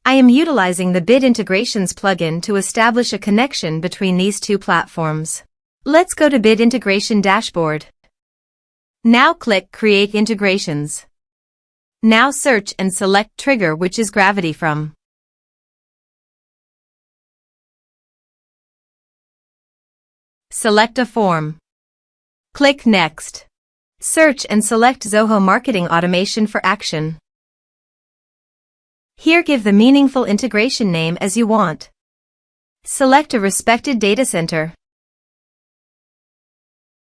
I am utilizing the Bit Integrations plugin to establish a connection between these two platforms. Let's go to Bit Integration Dashboard. Now click Create Integrations. Now search and select Trigger, which is Gravity from. Select a form. Click Next. Search and select Zoho Marketing Automation for action. Here give the meaningful integration name as you want. Select a respected data center.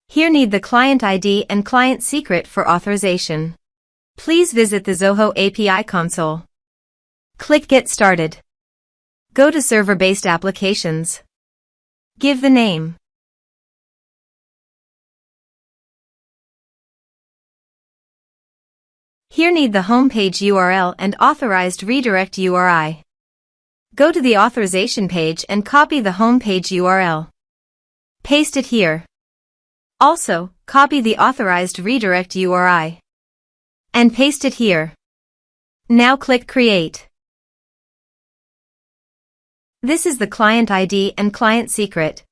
Here need the client ID and client secret for authorization. Please visit the Zoho API console. Click Get Started. Go to Server-Based Applications. Give the name. Here need the homepage URL and authorized redirect URI. Go to the authorization page and copy the homepage URL. Paste it here. Also, copy the authorized redirect URI. And paste it here. Now click Create. This is the client ID and client secret.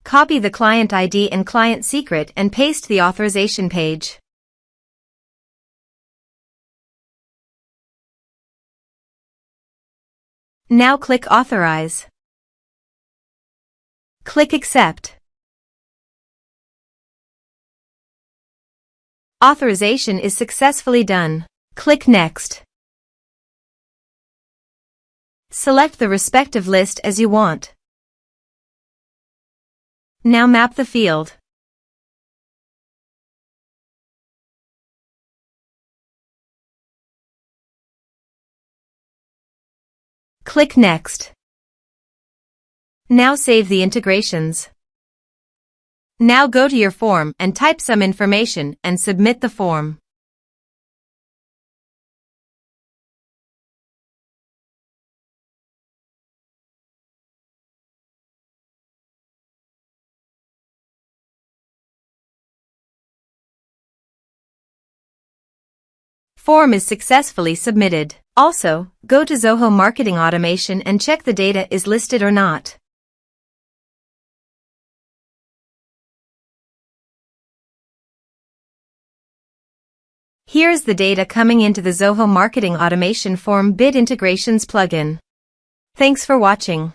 Copy the client ID and client secret and paste the authorization page. Now click Authorize. Click Accept. Authorization is successfully done. Click Next. Select the respective list as you want. Now map the field. Click Next. Now save the integrations. Now go to your form and type some information and submit the form. Form is successfully submitted. Also, go to Zoho Marketing Automation and check the data is listed or not. Here is the data coming into the Zoho Marketing Automation Form Bit Integrations plugin. Thanks for watching.